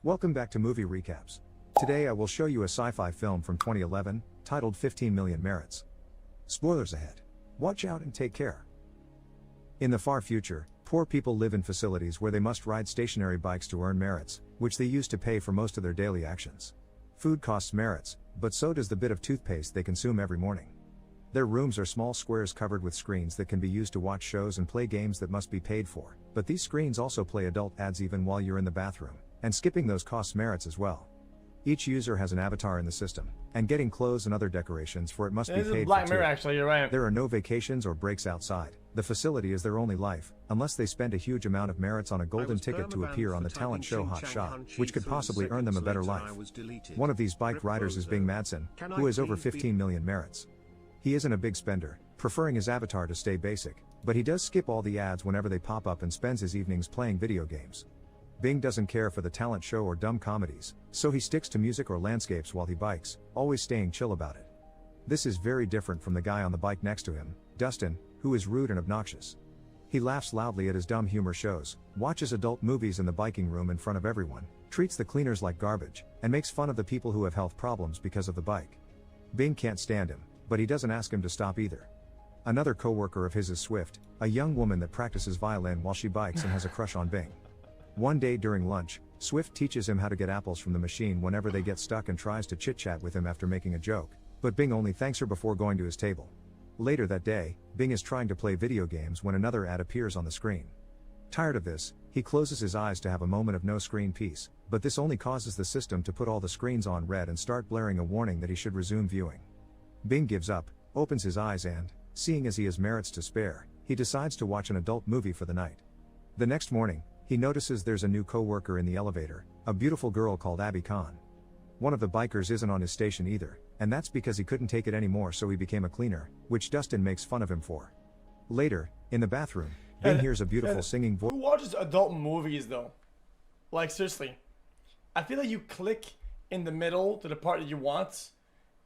Welcome back to Movie Recaps. Today I will show you a sci-fi film from 2011, titled 15 Million Merits. Spoilers ahead. Watch out and take care. In the far future, poor people live in facilities where they must ride stationary bikes to earn merits, which they use to pay for most of their daily actions. Food costs merits, but so does the bit of toothpaste they consume every morning. Their rooms are small squares covered with screens that can be used to watch shows and play games that must be paid for, but these screens also play adult ads even while you're in the bathroom, and skipping those costs merits as well. Each user has an avatar in the system, and getting clothes and other decorations for it must be paid Black for Mirror, too. actually, you're right. There are no vacations or breaks outside. The facility is their only life, unless they spend a huge amount of merits on a golden ticket to appear on the talent show Hot Shot, which could possibly earn them a better life. One of these bike riders is Bing Madsen, who has over 15 million merits. He isn't a big spender, preferring his avatar to stay basic, but he does skip all the ads whenever they pop up and spends his evenings playing video games. Bing doesn't care for the talent show or dumb comedies, so he sticks to music or landscapes while he bikes, always staying chill about it. This is very different from the guy on the bike next to him, Dustin, who is rude and obnoxious. He laughs loudly at his dumb humor shows, watches adult movies in the biking room in front of everyone, treats the cleaners like garbage, and makes fun of the people who have health problems because of the bike. Bing can't stand him, but he doesn't ask him to stop either. Another coworker of his is Swift, a young woman that practices violin while she bikes and has a crush on Bing. One day during lunch, Swift teaches him how to get apples from the machine whenever they get stuck and tries to chit-chat with him after making a joke, but Bing only thanks her before going to his table. Later that day, Bing is trying to play video games when another ad appears on the screen. Tired of this, he closes his eyes to have a moment of no screen peace, but this only causes the system to put all the screens on red and start blaring a warning that he should resume viewing. Bing gives up, opens his eyes and, seeing as he has merits to spare, he decides to watch an adult movie for the night. The next morning, he notices there's a new co-worker in the elevator, a beautiful girl called Abby Khan. One of the bikers isn't on his station either, and that's because he couldn't take it anymore, so he became a cleaner, which Dustin makes fun of him for. Later, in the bathroom, Bing hears a beautiful singing voice. Who watches adult movies though? Like seriously, I feel like you click in the middle to the part that you want,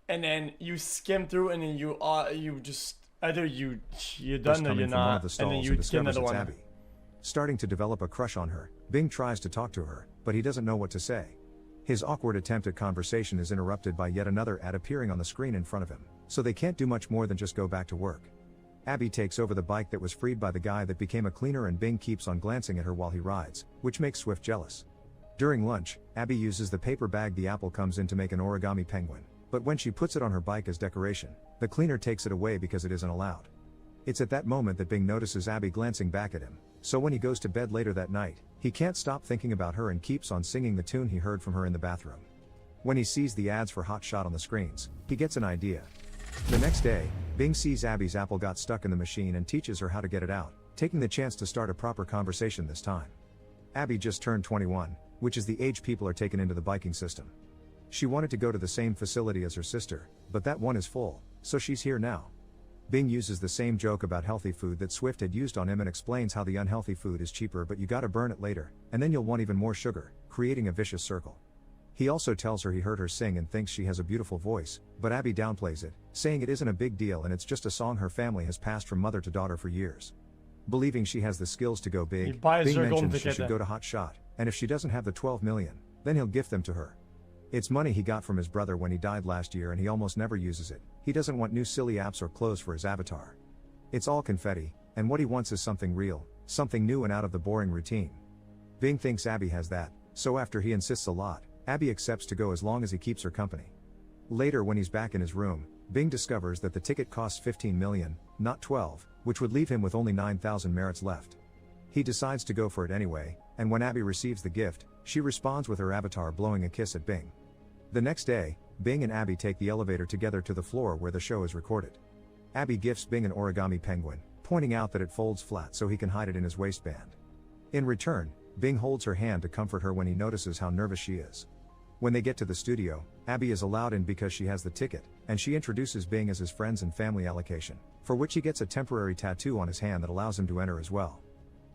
and then you skim through, and then you just either you're done or you're not, and then you get another one. Abby. Starting to develop a crush on her, Bing tries to talk to her, but he doesn't know what to say. His awkward attempt at conversation is interrupted by yet another ad appearing on the screen in front of him, so they can't do much more than just go back to work. Abby takes over the bike that was freed by the guy that became a cleaner, and Bing keeps on glancing at her while he rides, which makes Swift jealous. During lunch, Abby uses the paper bag the apple comes in to make an origami penguin, but when she puts it on her bike as decoration, the cleaner takes it away because it isn't allowed. It's at that moment that Bing notices Abby glancing back at him, so when he goes to bed later that night, he can't stop thinking about her and keeps on singing the tune he heard from her in the bathroom. When he sees the ads for Hot Shot on the screens, he gets an idea. The next day, Bing sees Abby's apple got stuck in the machine and teaches her how to get it out, taking the chance to start a proper conversation this time. Abby just turned 21, which is the age people are taken into the biking system. She wanted to go to the same facility as her sister, but that one is full, so she's here now. Bing uses the same joke about healthy food that Swift had used on him and explains how the unhealthy food is cheaper, but you gotta burn it later, and then you'll want even more sugar, creating a vicious circle. He also tells her he heard her sing and thinks she has a beautiful voice, but Abby downplays it, saying it isn't a big deal and it's just a song her family has passed from mother to daughter for years. Believing she has the skills to go big, Bing mentions she should go to Hot Shot, and if she doesn't have the 12 million, then he'll gift them to her. It's money he got from his brother when he died last year and he almost never uses it. He doesn't want new silly apps or clothes for his avatar. It's all confetti, and what he wants is something real, something new and out of the boring routine. Bing thinks Abby has that, so after he insists a lot, Abby accepts to go as long as he keeps her company. Later when he's back in his room, Bing discovers that the ticket costs 15 million, not 12, which would leave him with only 9,000 merits left. He decides to go for it anyway, and when Abby receives the gift, she responds with her avatar blowing a kiss at Bing. The next day, Bing and Abby take the elevator together to the floor where the show is recorded. Abby gifts Bing an origami penguin, pointing out that it folds flat so he can hide it in his waistband. In return, Bing holds her hand to comfort her when he notices how nervous she is. When they get to the studio, Abby is allowed in because she has the ticket, and she introduces Bing as his friends and family allocation, for which he gets a temporary tattoo on his hand that allows him to enter as well.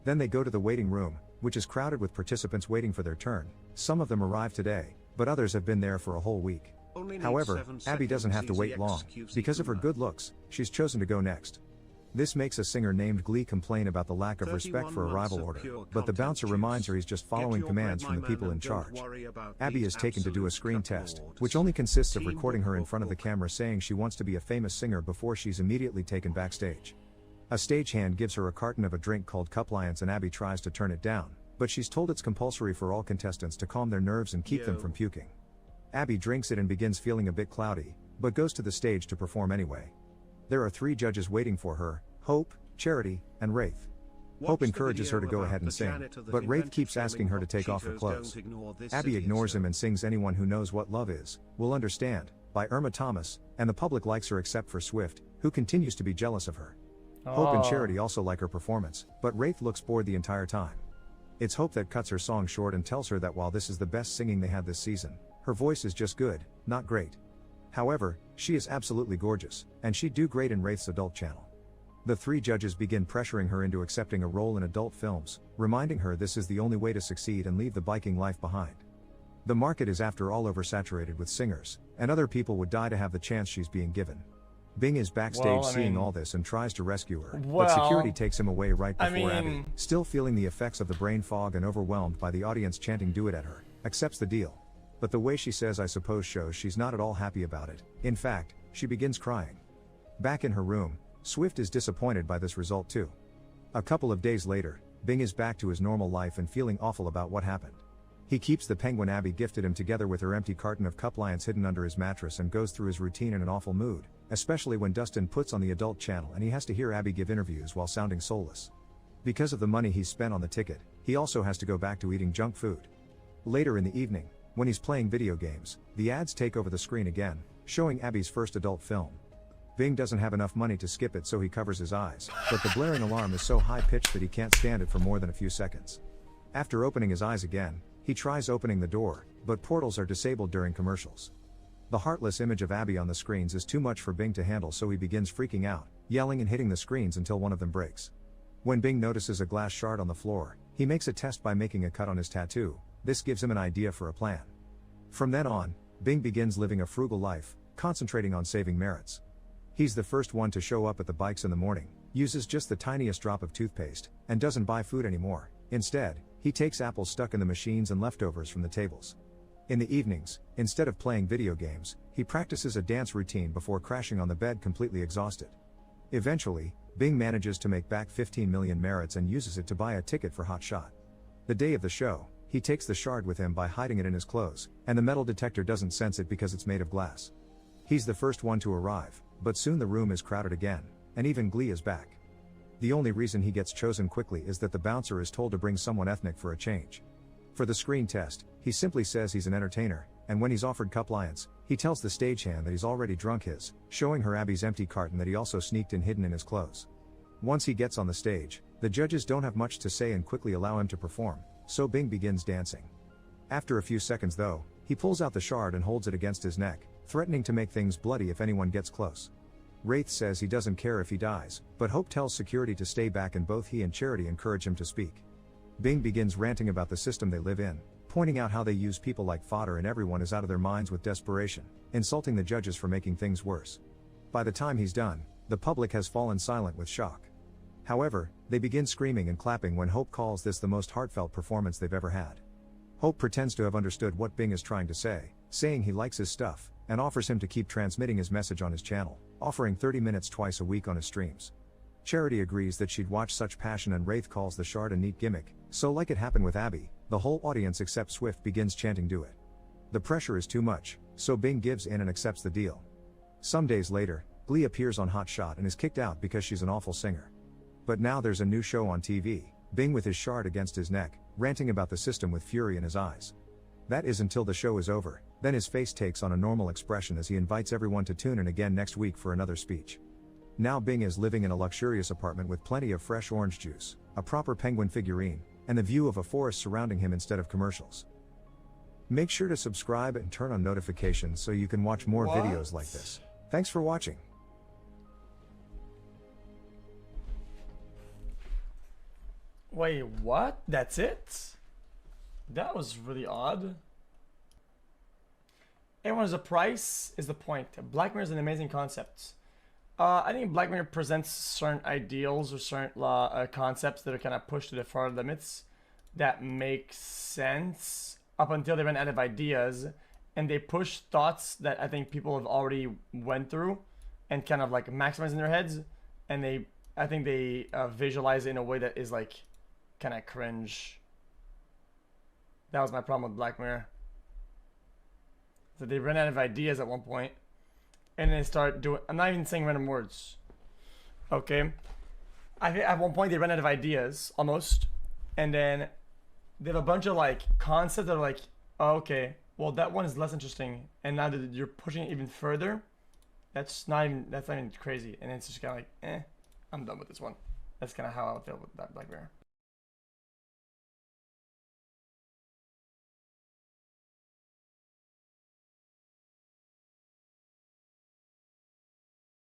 Then they go to the waiting room, which is crowded with participants waiting for their turn. Some of them arrive today, but others have been there for a whole week. However, Abby doesn't have to wait long, because of her good looks, she's chosen to go next. This makes a singer named Glee complain about the lack of respect for a rival order, but the bouncer reminds her he's just following commands from the people in charge. Abby is taken to do a screen test, which only consists of recording her in front of the camera saying she wants to be a famous singer before she's immediately taken backstage. A stagehand gives her a carton of a drink called Cupliance and Abby tries to turn it down, but she's told it's compulsory for all contestants to calm their nerves and keep them from puking. Abby drinks it and begins feeling a bit cloudy, but goes to the stage to perform anyway. There are 3 judges waiting for her: Hope, Charity, and Wraith. Hope encourages her to go ahead and sing, but Wraith keeps asking her to take off her clothes. Abby ignores him and sings Anyone Who Knows What Love Is, Will Understand, by Irma Thomas, and the public likes her except for Swift, who continues to be jealous of her. Hope and Charity also like her performance, but Wraith looks bored the entire time. It's Hope that cuts her song short and tells her that while this is the best singing they had this season, her voice is just good, not great. However, she is absolutely gorgeous, and she'd do great in Wraith's adult channel. The 3 judges begin pressuring her into accepting a role in adult films, reminding her this is the only way to succeed and leave the biking life behind. The market is after all oversaturated with singers, and other people would die to have the chance she's being given. Bing is backstage seeing all this and tries to rescue her, but security takes him away right before Abby, still feeling the effects of the brain fog and overwhelmed by the audience chanting "do it" at her, accepts the deal. But the way she says "I suppose" shows she's not at all happy about it. In fact, she begins crying. Back in her room, Swift is disappointed by this result too. A couple of days later, Bing is back to his normal life and feeling awful about what happened. He keeps the penguin Abby gifted him together with her empty carton of Cupliance hidden under his mattress and goes through his routine in an awful mood, especially when Dustin puts on the adult channel and he has to hear Abby give interviews while sounding soulless. Because of the money he's spent on the ticket, he also has to go back to eating junk food. Later in the evening, when he's playing video games, the ads take over the screen again, showing Abby's first adult film. Bing doesn't have enough money to skip it, so he covers his eyes, but the blaring alarm is so high-pitched that he can't stand it for more than a few seconds. After opening his eyes again, he tries opening the door, but portals are disabled during commercials. The heartless image of Abby on the screens is too much for Bing to handle, so he begins freaking out, yelling and hitting the screens until one of them breaks. When Bing notices a glass shard on the floor, he makes a test by making a cut on his tattoo. This gives him an idea for a plan. From then on, Bing begins living a frugal life, concentrating on saving merits. He's the first one to show up at the bikes in the morning, uses just the tiniest drop of toothpaste, and doesn't buy food anymore. Instead, he takes apples stuck in the machines and leftovers from the tables. In the evenings, instead of playing video games, he practices a dance routine before crashing on the bed completely exhausted. Eventually, Bing manages to make back 15 million merits and uses it to buy a ticket for Hot Shot. The day of the show, he takes the shard with him by hiding it in his clothes, and the metal detector doesn't sense it because it's made of glass. He's the first one to arrive, but soon the room is crowded again, and even Glee is back. The only reason he gets chosen quickly is that the bouncer is told to bring someone ethnic for a change. For the screen test, he simply says he's an entertainer, and when he's offered Cupliance, he tells the stagehand that he's already drunk his, showing her Abby's empty carton that he also sneaked in hidden in his clothes. Once he gets on the stage, the judges don't have much to say and quickly allow him to perform, so Bing begins dancing. After a few seconds though, he pulls out the shard and holds it against his neck, threatening to make things bloody if anyone gets close. Wraith says he doesn't care if he dies, but Hope tells security to stay back and both he and Charity encourage him to speak. Bing begins ranting about the system they live in, pointing out how they use people like fodder and everyone is out of their minds with desperation, insulting the judges for making things worse. By the time he's done, the public has fallen silent with shock. However, they begin screaming and clapping when Hope calls this the most heartfelt performance they've ever had. Hope pretends to have understood what Bing is trying to say, saying he likes his stuff, and offers him to keep transmitting his message on his channel, offering 30 minutes twice a week on his streams. Charity agrees that she'd watch such passion and Wraith calls the shard a neat gimmick, so like it happened with Abby, the whole audience except Swift begins chanting "do it." The pressure is too much, so Bing gives in and accepts the deal. Some days later, Glee appears on Hot Shot and is kicked out because she's an awful singer. But now there's a new show on TV, Bing with his shard against his neck, ranting about the system with fury in his eyes. That is until the show is over, then his face takes on a normal expression as he invites everyone to tune in again next week for another speech. Now Bing is living in a luxurious apartment with plenty of fresh orange juice, a proper penguin figurine, and the view of a forest surrounding him instead of commercials. Make sure to subscribe and turn on notifications so you can watch more videos like this. Thanks for watching. Wait, what? That's it? That was really odd. Everyone has a price is the point. Black Mirror is an amazing concept. I think Black Mirror presents certain ideals or certain concepts that are kind of pushed to the far limits that make sense up until they run out of ideas, and they push thoughts that I think people have already went through and kind of like maximize in their heads, and I think they visualize it in a way that is like kind of cringe. That was my problem with Black Mirror. So they run out of ideas at one point, and they start doing. I'm not even saying random words. Okay, I think at one point they run out of ideas almost, and then they have a bunch of like concepts that are like, oh, okay, well that one is less interesting, and now that you're pushing it even further, that's not even crazy, and it's just kind of like, I'm done with this one. That's kind of how I feel with that Black Mirror.